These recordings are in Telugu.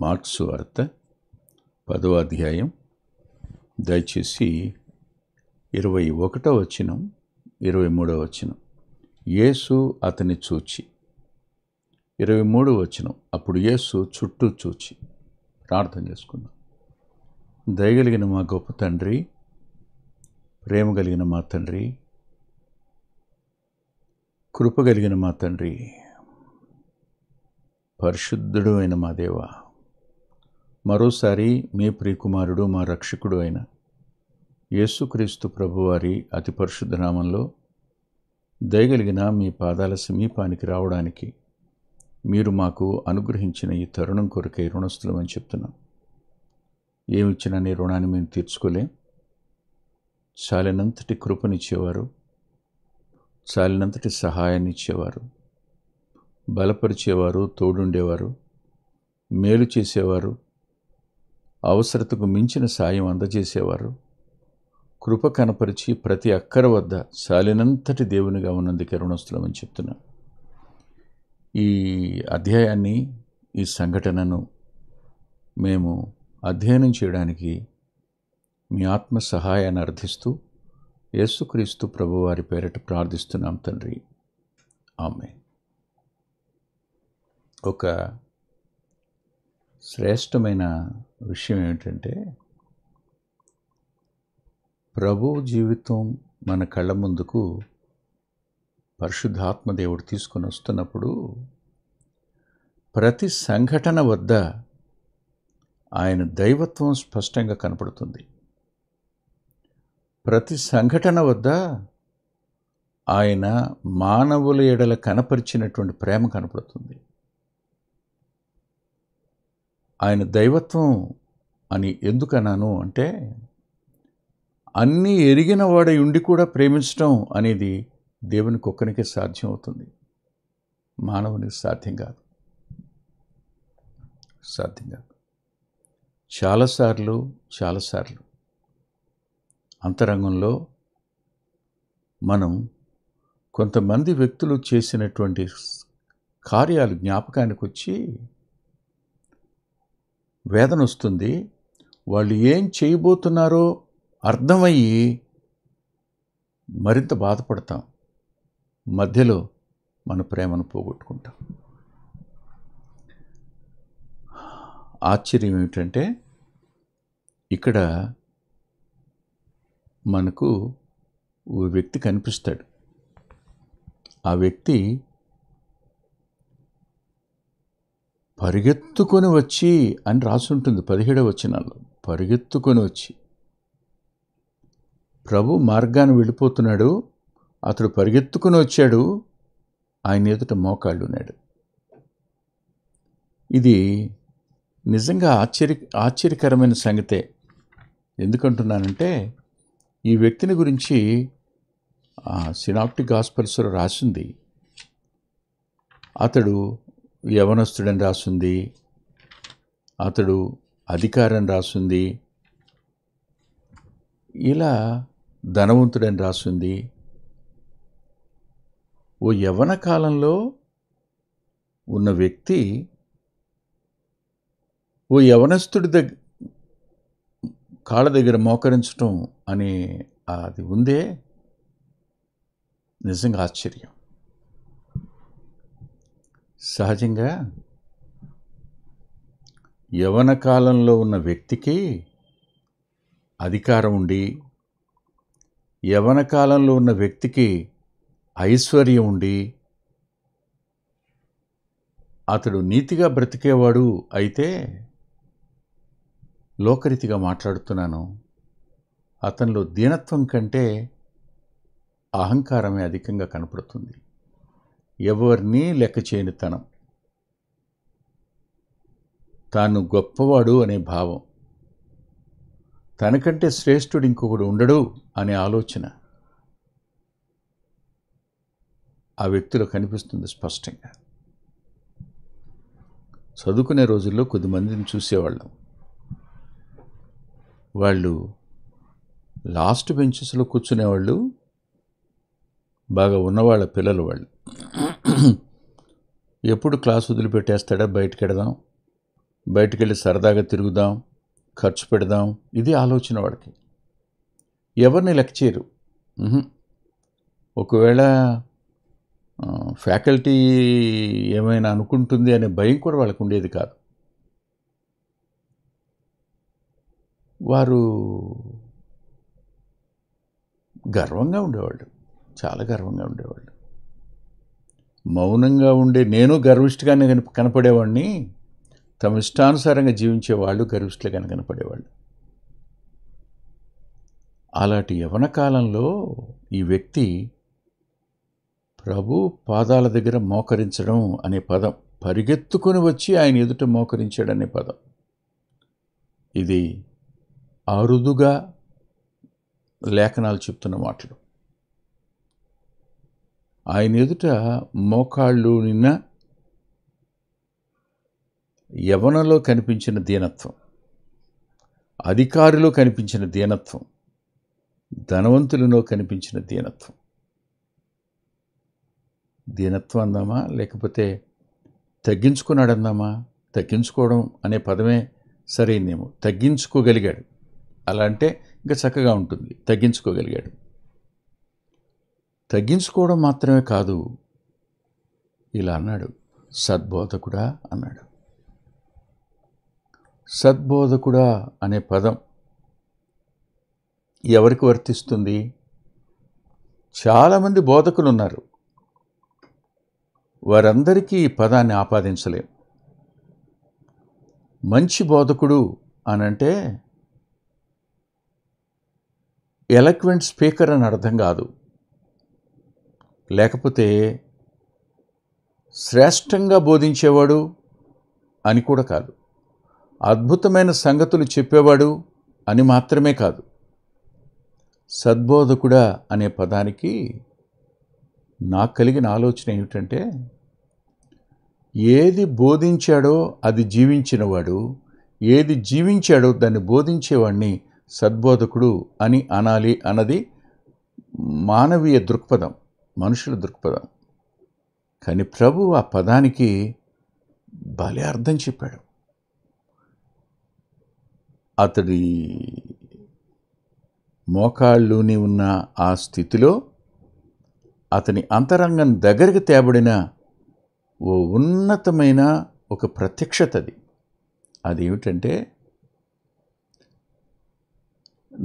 మార్క్సు వార్త 10వ అధ్యాయం దయచేసి 21వ వచనం 23వ వచనం. యేసు అతని చూచి. 23వ వచనం. అప్పుడు యేసు చుట్టూ చూచి. ప్రార్థన చేసుకుందాం. దయగలిగిన మా గొప్ప తండ్రి, ప్రేమ కలిగిన మా తండ్రి, కృప కలిగిన మా తండ్రి, పరిశుద్ధుడు అయిన మా దేవ, మరోసారి మీ ప్రియకుమారుడు మా రక్షకుడు అయిన యేసుక్రీస్తు ప్రభువారి అతి పరిశుద్ధ నామంలో దయగలిగిన మీ పాదాల సమీపానికి రావడానికి మీరు మాకు అనుగ్రహించిన ఈ తరుణం కొరకై రుణస్థులమని చెప్తున్నాం. ఏమిచ్చినా నీ రుణాన్ని మేము తీర్చుకోలేం. చాలినంతటి కృపనిచ్చేవారు, చాలినంతటి సహాయాన్ని ఇచ్చేవారు, బలపరిచేవారు, తోడుండేవారు, మేలు చేసేవారు, అవసరతకు మించిన సాయం అందజేసేవారు, కృప కనపరిచి ప్రతి అక్కర వద్ద చాలినంతటి దేవునిగా ఉన్నందుకే రుణస్థులమని చెప్తున్నాం. ఈ అధ్యాయాన్ని, ఈ సంఘటనను మేము అధ్యయనం చేయడానికి మీ ఆత్మ సహాయాన్ని అర్థిస్తూ యేసుక్రీస్తు ప్రభువారి పేరట ప్రార్థిస్తున్నాం తండ్రి. ఆమేన్. ఒక శ్రేష్టమైన విషయం ఏమిటంటే, ప్రభువు జీవితం మన కళ్ళ ముందుకు పరిశుద్ధాత్మ దేవుడు తీసుకొని వస్తున్నప్పుడు ప్రతి సంఘటన వద్ద ఆయన దైవత్వం స్పష్టంగా కనపడుతుంది. ప్రతి సంఘటన వద్ద ఆయన మానవుల ఎడల కనపరిచినటువంటి ప్రేమ కనపడుతుంది. ఆయన దైవత్వం అని ఎందుకన్నాను అంటే, అన్నీ ఎరిగిన వాడై ఉండి కూడా ప్రేమించడం అనేది దేవునికి ఒక్కనికే సాధ్యం అవుతుంది. మానవునికి సాధ్యం కాదు. చాలాసార్లు అంతరంగంలో మనం కొంతమంది వ్యక్తులు చేసినటువంటి కార్యాలు జ్ఞాపకానికి వచ్చి వేదన వస్తుంది. వాళ్ళు ఏం చేయబోతున్నారో అర్థమయ్యి మరింత బాధపడతాం. మధ్యలో మన ప్రేమను పోగొట్టుకుంటాం. ఆశ్చర్యం ఏమిటంటే, ఇక్కడ మనకు ఓ వ్యక్తి కనిపిస్తాడు. ఆ వ్యక్తి పరిగెత్తుకొని వచ్చి అని రాసుంటుంది 17వ వచనంలో. పరిగెత్తుకొని వచ్చి ప్రభు మార్గాన్ని వెళ్ళిపోతున్నాడు, అతడు పరిగెత్తుకొని వచ్చాడు, ఆయన ఎదుట మోకాళ్ళున్నాడు. ఇది నిజంగా ఆశ్చర్యకరమైన సంగతే. ఎందుకంటున్నానంటే, ఈ వ్యక్తిని గురించి సినాప్టిక్ గాస్పెల్స్లో రాసింది. అతడు యవనస్తుడని రాసింది, అతడు అధికారని రాసింది, ఇలా ధనవంతుడని రాసింది. ఓ యవ్వన కాలంలో ఉన్న వ్యక్తి ఓ యవనస్తుడి కాళ్ళ దగ్గర మోకరించటం అనే అది ఉందే, నిజంగా ఆశ్చర్యం. సహజంగా యవన కాలంలో ఉన్న వ్యక్తికి అధికారం ఉండి, యవన కాలంలో ఉన్న వ్యక్తికి ఐశ్వర్యం ఉండి, అతడు నీతిగా బ్రతికేవాడు అయితే, లోకరీతిగా మాట్లాడుతున్నాను, అతనిలో దీనత్వం కంటే అహంకారమే అధికంగా కనపడుతుంది. ఎవరినీ లెక్క చేయనితనం, తాను గొప్పవాడు అనే భావం, తనకంటే శ్రేష్ఠుడు ఇంకొకడు ఉండడు అనే ఆలోచన ఆ వ్యక్తిలో కనిపిస్తుంది స్పష్టంగా. చదువుకునే రోజుల్లో కొద్దిమందిని చూసేవాళ్ళం. వాళ్ళు లాస్ట్ బెంచెస్లో కూర్చునేవాళ్ళు, బాగా ఉన్నవాళ్ళ పిల్లలు వాళ్ళు. ఎప్పుడు క్లాస్ వదిలిపెట్టేస్తాడా, బయటికి వెడదాం, బయటికి వెళ్ళి సరదాగా తిరుగుదాం, ఖర్చు పెడదాం, ఇది ఆలోచన వాడికి. ఎవరిని లెక్క చేయరు. ఒకవేళ ఫ్యాకల్టీ ఏమైనా అనుకుంటుంది అనే భయం కూడా వాళ్ళకు ఉండేది కాదు. వారు గర్వంగా ఉండేవాళ్ళు, చాలా గర్వంగా ఉండేవాళ్ళు. మౌనంగా ఉండే నేను గర్విష్ఠగానే కనపడేవాడిని, తమ ఇష్టానుసారంగా జీవించేవాళ్ళు గర్విష్ఠులుగానే కనపడేవాళ్ళు. అలాంటి యవ్వన కాలంలో ఈ వ్యక్తి ప్రభు పాదాల దగ్గర మోకరించడం అనే పదం, పరిగెత్తుకొని వచ్చి ఆయన ఎదుట మోకరించాడనే పదం, ఇది అరుదుగా లేఖనాలు చెప్తున్న మాటలు. ఆయన ఎదుట మోకాళ్ళు నిన్న యవ్వనంలో కనిపించిన దీనత్వం, అధికారిలో కనిపించిన దీనత్వం, ధనవంతులలో కనిపించిన దీనత్వం. దీనత్వం అందామా, లేకపోతే తగ్గించుకున్నాడు అందామా? తగ్గించుకోవడం అనే పదమే సరైనేమో. తగ్గించుకోగలిగాడు, అలా అంటే ఇంకా చక్కగా ఉంటుంది. తగ్గించుకోగలిగాడు. తగ్గించుకోవడం మాత్రమే కాదు, ఇలా అన్నాడు, సద్బోధకుడా అన్నాడు. సద్బోధకుడా అనే పదం ఎవరికి వర్తిస్తుంది? చాలామంది బోధకులు ఉన్నారు, వారందరికీ ఈ పదాన్ని ఆపాదించలేం. మంచి బోధకుడు అనంటే ఎలక్వెంట్ స్పీకర్ అని అర్థం కాదు, లేకపోతే శ్రేష్టంగా బోధించేవాడు అని కూడా కాదు, అద్భుతమైన సంగతులు చెప్పేవాడు అని మాత్రమే కాదు. సద్బోధకుడా అనే పదానికి నాకు కలిగిన ఆలోచన ఏమిటంటే, ఏది బోధించాడో అది జీవించినవాడు, ఏది జీవించాడో దాన్ని బోధించేవాడిని సద్బోధకుడు అని అనాలి అన్నది మానవీయ దృక్పథం, మనుషుల దృక్పథం. కానీ ప్రభు ఆ పదానికి భలే అర్థం చెప్పాడు. అతడి మోకాళ్ళుని ఉన్న ఆ స్థితిలో అతని అంతరంగం దగ్గరికి తేబడిన ఓ ఉన్నతమైన ఒక ప్రత్యక్షత అదేమిటంటే,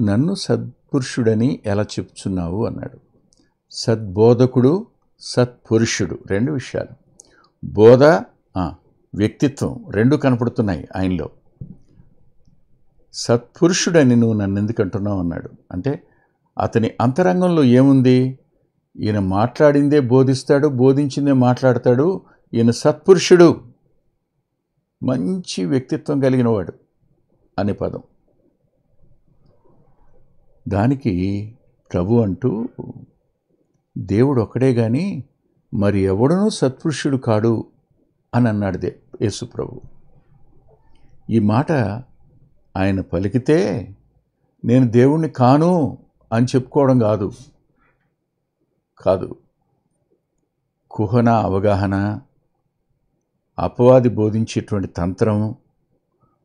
నన్ను సత్పురుషుడని ఎలా చెప్తున్నావు అన్నాడు. సద్బోధకుడు, సత్పురుషుడు రెండు విషయాలు. బోధ, వ్యక్తిత్వం రెండు కనపడుతున్నాయి ఆయనలో. సత్పురుషుడని నువ్వు నన్ను ఎందుకు అంటున్నావు అన్నాడు. అంటే అతని అంతరంగంలో ఏముంది? ఈయన మాట్లాడిందే బోధిస్తాడు, బోధించిందే మాట్లాడతాడు. ఈయన సత్పురుషుడు, మంచి వ్యక్తిత్వం కలిగినవాడు అనే పదం. దానికి ప్రభు అంటూ, దేవుడు ఒక్కడే కానీ మరి ఎవడనూ సత్పురుషుడు కాడు అని అన్నాడు యేసు ప్రభు. ఈ మాట ఆయన పలికితే నేను దేవుణ్ణి కాను అని చెప్పుకోవడం కాదు. కుహన అవగాహన, అపవాది బోధించేటువంటి తంత్రం,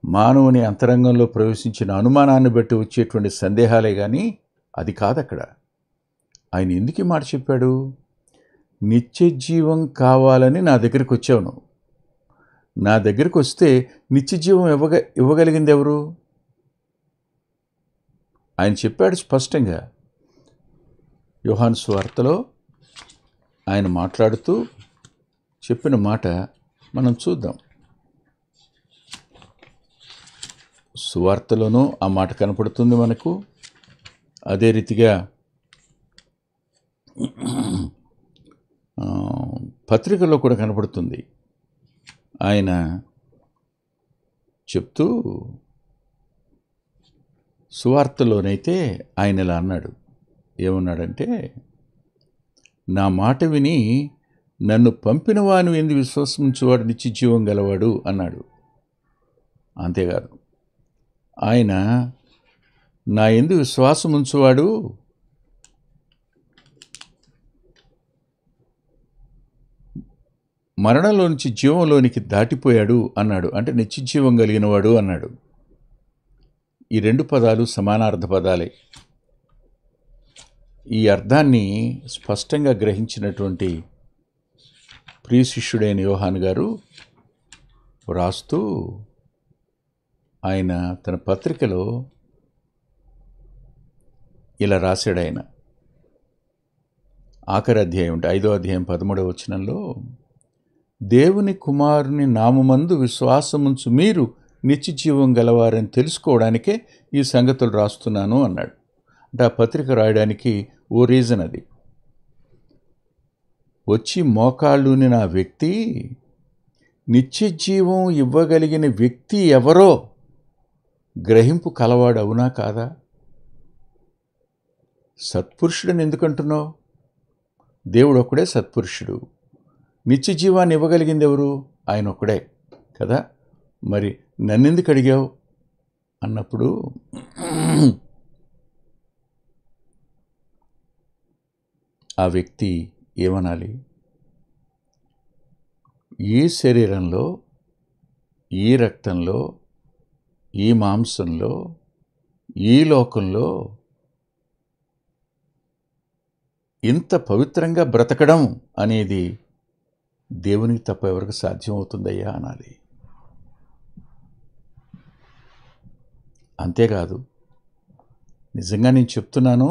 మానవుని అంతరంగంలో ప్రవేశించిన అనుమానాన్ని బట్టి వచ్చేటువంటి సందేహాలే కానీ అది కాదు. అక్కడ ఆయన ఎందుకు ఈ మాట చెప్పాడు? నిత్య జీవం కావాలని నా దగ్గరికి వచ్చావు నువ్వు. నా దగ్గరికి వస్తే నిత్య జీవం ఇవ్వగలిగింది ఎవరు? ఆయన చెప్పాడు స్పష్టంగా. యోహాను సువార్తలో ఆయన మాట్లాడుతూ చెప్పిన మాట మనం చూద్దాం. సువార్తలోనూ ఆ మాట కనపడుతుంది మనకు. అదే రీతిగా పత్రికలో కూడా కనపడుతుంది. ఆయన చెప్తూ సువార్తలోనైతే ఆయన ఇలా అన్నాడు. ఏమన్నాడంటే, నా మాట విని నన్ను పంపిన వాని ఎందు విశ్వాసముంచువాడు నిత్య జీవం గలవాడు అన్నాడు. అంతేకాదు, ఆయన నా ఎందు విశ్వాసముంచువాడు మరణంలో నుంచి జీవంలోనికి దాటిపోయాడు అన్నాడు. అంటే నిత్య జీవం కలిగినవాడు అన్నాడు. ఈ 2 పదాలు సమానార్థ పదాలే. ఈ అర్థాన్ని స్పష్టంగా గ్రహించినటువంటి ప్రియ శిష్యుడైన యోహాను గారు వ్రాస్తూ ఆయన తన పత్రికలో ఇలా రాశాడు. ఆయన ఆఖరి అధ్యాయం అంటే 5వ అధ్యాయం 13వ వచనంలో, దేవుని కుమారుని నామమందు విశ్వాసముంచు మీరు నిత్య జీవం గలవారని తెలుసుకోవడానికే ఈ సంగతులు రాస్తున్నాను అన్నాడు. అంటే ఆ పత్రిక రాయడానికి ఓ రీజన్ అది. వచ్చి మోకాళ్ళుని నా వ్యక్తి నిత్య జీవం ఇవ్వగలిగిన వ్యక్తి ఎవరో గ్రహింపు కలవాడు అవునా కాదా? సత్పురుషుడని ఎందుకంటున్నావు? దేవుడు ఒక్కడే సత్పురుషుడు. నిత్య జీవాన్ని ఇవ్వగలిగింది ఎవరు? ఆయన ఒక్కడే కదా. మరి నన్నెందుకు అడిగావు అన్నప్పుడు ఆ వ్యక్తి ఏమనాలి? ఈ శరీరంలో, ఈ రక్తంలో, ఈ మాంసంలో, ఈ లోకంలో ఇంత పవిత్రంగా బ్రతకడం అనేది దేవునికి తప్ప ఎవరికి సాధ్యమవుతుందయ్యా అనాలి. అంతేకాదు, నిజంగా నేను చెప్తున్నాను,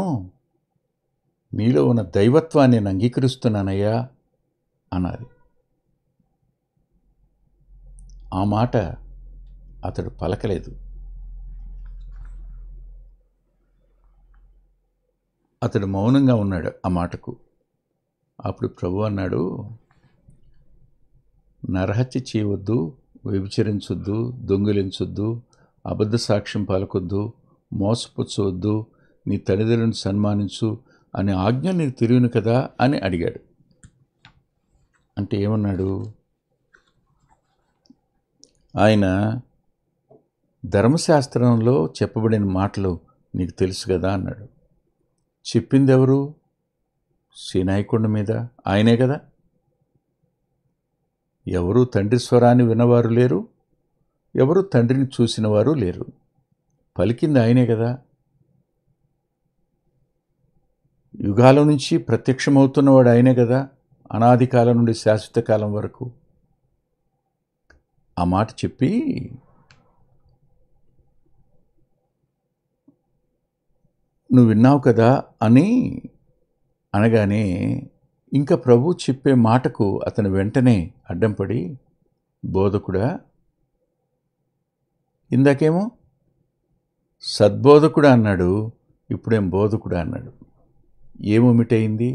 నీలో ఉన్న దైవత్వాన్ని నేను అంగీకరిస్తున్నానయ్యా అనాలి. ఆ మాట అతడు పలకలేదు. అతడు మౌనంగా ఉన్నాడు ఆ మాటకు. అప్పుడు ప్రభు అన్నాడు, నరహత్య చేయవద్దు, వ్యభిచరించొద్దు, దొంగిలించొద్దు, అబద్ధ సాక్ష్యం పలకొద్దు, మోసపుచ్చవద్దు, నీ తల్లిదండ్రులను సన్మానించు అనే ఆజ్ఞ నీకు తెలియను కదా అని అడిగాడు. అంటే ఏమన్నాడు? ఆయన ధర్మశాస్త్రంలో చెప్పబడిన మాటలు నీకు తెలుసు కదా అన్నాడు. చెప్పింది ఎవరు? సీనాయి కొండ మీద ఆయనే కదా. ఎవరు తండ్రి స్వరాన్ని విన్నవారు లేరు, ఎవరు తండ్రిని చూసిన వారు లేరు. పలికింది ఆయనే కదా. యుగాల నుంచి ప్రత్యక్షమవుతున్నవాడు ఆయనే కదా, అనాది కాలం నుండి శాశ్వత కాలం వరకు. ఆ మాట చెప్పి నువ్వు విన్నావు కదా అని అనగానే ఇంకా ప్రభు చెప్పే మాటకు అతను వెంటనే అడ్డం పడి, బోధకుడా, ఇందాకేమో సద్బోధకుడా అన్నాడు, ఇప్పుడేం బోధకుడా అన్నాడు. ఏం ఒమిటయింది?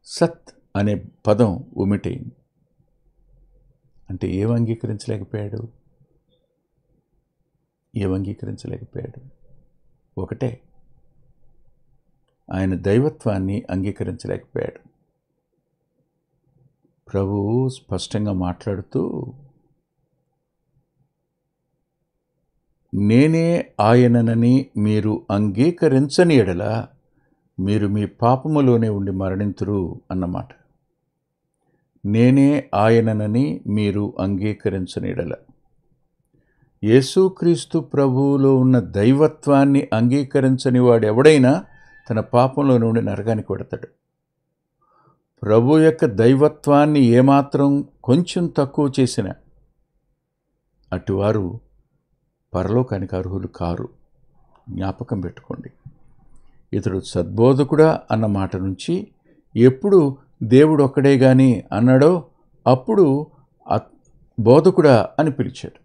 సత్ అనే పదం ఒమిటయింది. అంటే ఏం అంగీకరించలేకపోయాడు? ఒకటే, ఆయన దైవత్వాన్ని అంగీకరించలేకపోయాడు. ప్రభువు స్పష్టంగా మాట్లాడుతూ, నేనే ఆయననని మీరు అంగీకరించని ఎడల మీరు మీ పాపములోనే ఉండి మరణింతురు అన్నమాట. నేనే ఆయననని మీరు అంగీకరించని ఎడల. యేసుక్రీస్తు ప్రభువులో ఉన్న దైవత్వాన్ని అంగీకరించని వాడు ఎవడైనా తన పాపంలో నుండి నరకానికి పెడతాడు. ప్రభు యొక్క దైవత్వాన్ని ఏమాత్రం కొంచెం తక్కువ చేసిన అటువారు పరలోకానికి అర్హులు కారు. జ్ఞాపకం పెట్టుకోండి. ఇతడు సద్బోధకుడా అన్న మాట నుంచి ఎప్పుడు దేవుడు ఒక్కడే గాని అన్నాడో అప్పుడు బోధకుడా అని పిలిచాడు.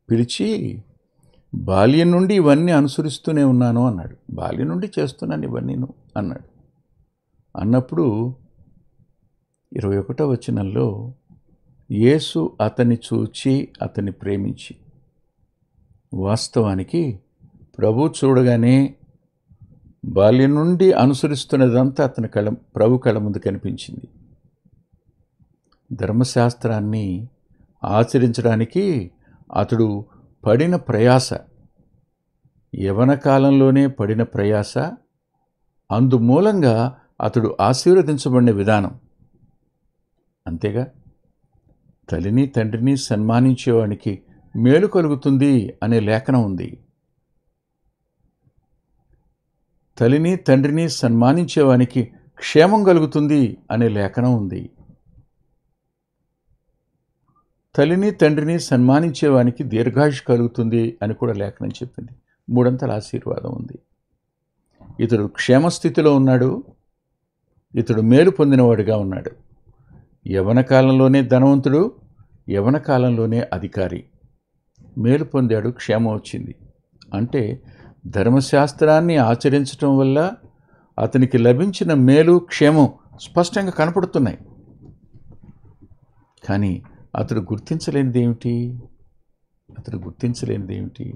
పిలిచి బాల్యం నుండి ఇవన్నీ అనుసరిస్తూనే ఉన్నాను అన్నాడు. బాల్యం నుండి చేస్తున్నాను ఇవన్నీ అన్నాడు. అన్నప్పుడు 21వ వచనంలో యేసు అతన్ని చూచి అతన్ని ప్రేమించి, వాస్తవానికి ప్రభు చూడగానే బాల్యం నుండి అనుసరిస్తున్నదంతా అతని ప్రభు కళ్ళ ముందు కనిపించింది. ధర్మశాస్త్రాన్ని ఆచరించడానికి అతడు పడిన ప్రయాస, యవన కాలంలోనే పడిన ప్రయాస, అందుమూలంగా అతడు ఆశీర్వదించబడిన విధానం, అంతేగా, తల్లిని తండ్రిని సన్మానించేవానికి మేలు కలుగుతుంది అనే లేఖనం ఉంది. తల్లిని తండ్రిని సన్మానించేవానికి క్షేమం కలుగుతుంది అనే లేఖనం ఉంది. తల్లిని తండ్రిని సన్మానించేవానికి దీర్ఘాయుష్ కలుగుతుంది అని కూడా లేఖనం చెప్పింది. మూడంతల ఆశీర్వాదం ఉంది. ఇతడు క్షేమస్థితిలో ఉన్నాడు, ఇతడు మేలు పొందినవాడుగా ఉన్నాడు. యవ్వన కాలంలోనే ధనవంతుడు, యవ్వన కాలంలోనే అధికారి. మేలు పొందాడు, క్షేమం వచ్చింది. అంటే ధర్మశాస్త్రాన్ని ఆచరించటం వల్ల అతనికి లభించిన మేలు క్షేమం స్పష్టంగా కనపడుతున్నాయి. కానీ అతడు గుర్తించలేనిది ఏమిటి?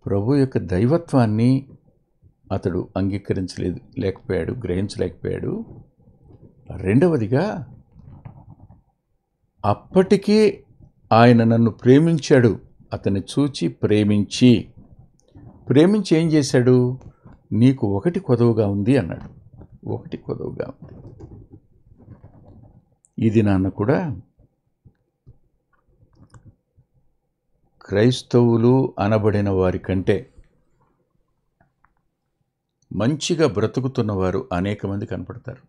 ప్రభు యొక్క దైవత్వాన్ని అతడు గ్రహించలేకపోయాడు. రెండవదిగా, అప్పటికీ ఆయన నన్ను ప్రేమించాడు. అతన్ని చూచి ప్రేమించి ఏం చేశాడు? నీకు ఒకటి కొదవగా ఉంది అన్నాడు. ఒకటి కొదవగా ఉంది. ఇది నాన్న కూడా క్రైస్తవులు అనబడిన వారి కంటే మంచిగా బ్రతుకుతున్నవారు అనేక మంది కనపడతారు.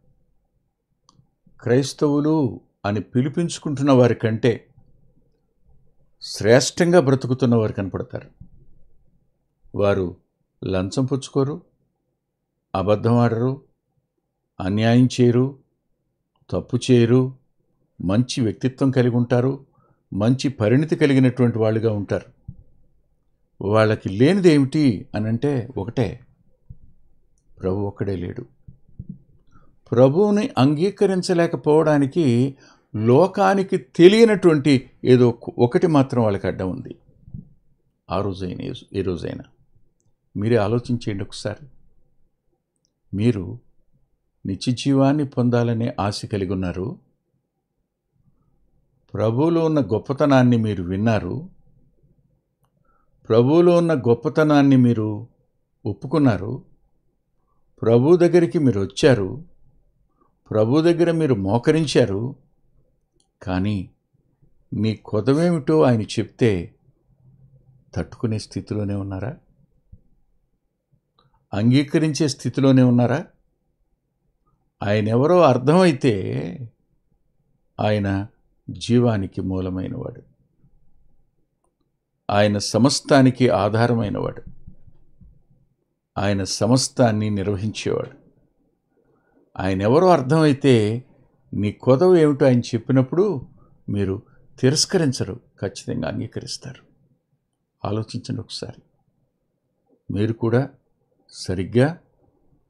క్రైస్తవులు అని పిలిపించుకుంటున్న వారి కంటే శ్రేష్టంగా బ్రతుకుతున్న వారు కనపడతారు. వారు లంచం పుచ్చుకోరు, అబద్ధం ఆడరు, అన్యాయం చేయరు, తప్పు చేయరు, మంచి వ్యక్తిత్వం కలిగి ఉంటారు, మంచి పరిణితి కలిగినటువంటి వాళ్ళుగా ఉంటారు. వాళ్ళకి లేనిది ఏమిటి అని అంటే ఒకటే, ప్రభు ఒక్కడే లేడు. ప్రభువుని అంగీకరించలేకపోవడానికి లోకానికి తెలియనటువంటి ఏదో ఒకటి మాత్రం వాళ్ళకి అడ్డం ఉంది. ఆ రోజైనా ఏ రోజైనా మీరే ఆలోచించేయండి ఒకసారి. మీరు నిత్య జీవాన్ని పొందాలనే ఆశ కలిగి ఉన్నారు. ప్రభువులో ఉన్న గొప్పతనాన్ని మీరు విన్నారు. ప్రభువులో ఉన్న గొప్పతనాన్ని మీరు ఒప్పుకున్నారు. ప్రభు దగ్గరికి మీరు వచ్చారు. ప్రభు దగ్గర మీరు మోకరించారు. కానీ మీ కొదవేమిటో ఆయన చెప్తే తట్టుకునే స్థితిలోనే ఉన్నారా? అంగీకరించే స్థితిలోనే ఉన్నారా? ఆయన ఎవరో అర్థమైతే ఆయన జీవానికి మూలమైనవాడు, ఆయన సమస్తానికి ఆధారమైనవాడు, ఆయన సమస్తాన్ని నిర్వహించేవాడు. ఆయన ఎవరో అర్థమైతే నీ కొదవ ఏమిటో ఆయన చెప్పినప్పుడు మీరు తిరస్కరించరు, ఖచ్చితంగా అంగీకరిస్తారు. ఆలోచించండి ఒకసారి. మీరు కూడా సరిగ్గా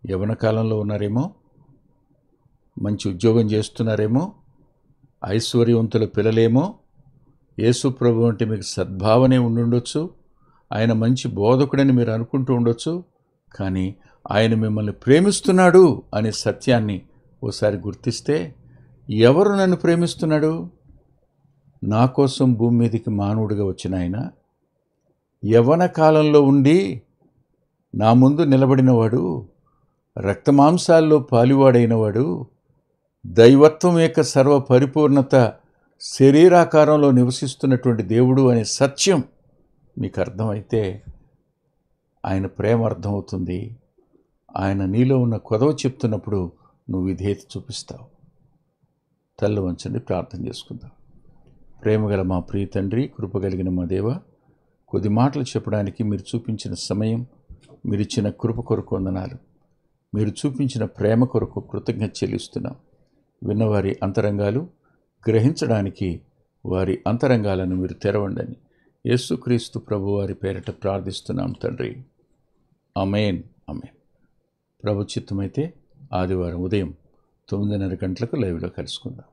యవ్వన కాలంలో ఉన్నారేమో, మంచి ఉద్యోగం చేస్తున్నారేమో, ఐశ్వర్యవంతుల పిల్లలేమో, యేసు ప్రభు అంటే మీకు సద్భావనే ఉండుండొచ్చు, ఆయన మంచి బోధకుడని మీరు అనుకుంటూ ఉండొచ్చు. కానీ ఆయన మిమ్మల్ని ప్రేమిస్తున్నాడు అనే సత్యాన్ని ఓసారి గుర్తిస్తే, ఎవరు నన్ను ప్రేమిస్తున్నాడు? నా కోసం భూమి మీదకి మానవుడిగా వచ్చిన ఆయన, యవ్వన కాలంలో ఉండి నా ముందు నిలబడినవాడు, రక్తమాంసాల్లో పాలివాడైనవాడు, దైవత్వం యొక్క సర్వ పరిపూర్ణత శరీరాకారంలో నివసిస్తున్నటువంటి దేవుడు అనే సత్యం మీకు అర్థమైతే ఆయన ప్రేమ అర్థమవుతుంది. ఆయన నీలో ఉన్న కొదవ చెప్తున్నప్పుడు నువ్వు విధేయత చూపిస్తావు. తల్లి వంచండి, ప్రార్థన చేసుకుందాం. ప్రేమగల మా ప్రియ తండ్రి, కృపగలిగిన మా దేవ, కొద్ది మాటలు చెప్పడానికి మీరు చూపించిన సమయం, మీరిచ్చిన కృప కొరకు వందనాలు. మీరు చూపించిన ప్రేమ కొరకు కృతజ్ఞత చెల్లిస్తున్నాం. విన్నవారి అంతరంగాలు గ్రహించడానికి వారి అంతరంగాలను మీరు తెరవండని యేసుక్రీస్తు ప్రభువారి పేరిట ప్రార్థిస్తున్నాం తండ్రి. ఆమేన్. ఆమేన్. ప్రభు చిత్తమైతే ఆదివారం ఉదయం 9:30 గంటలకు లైవ్లో కలుసుకుందాం.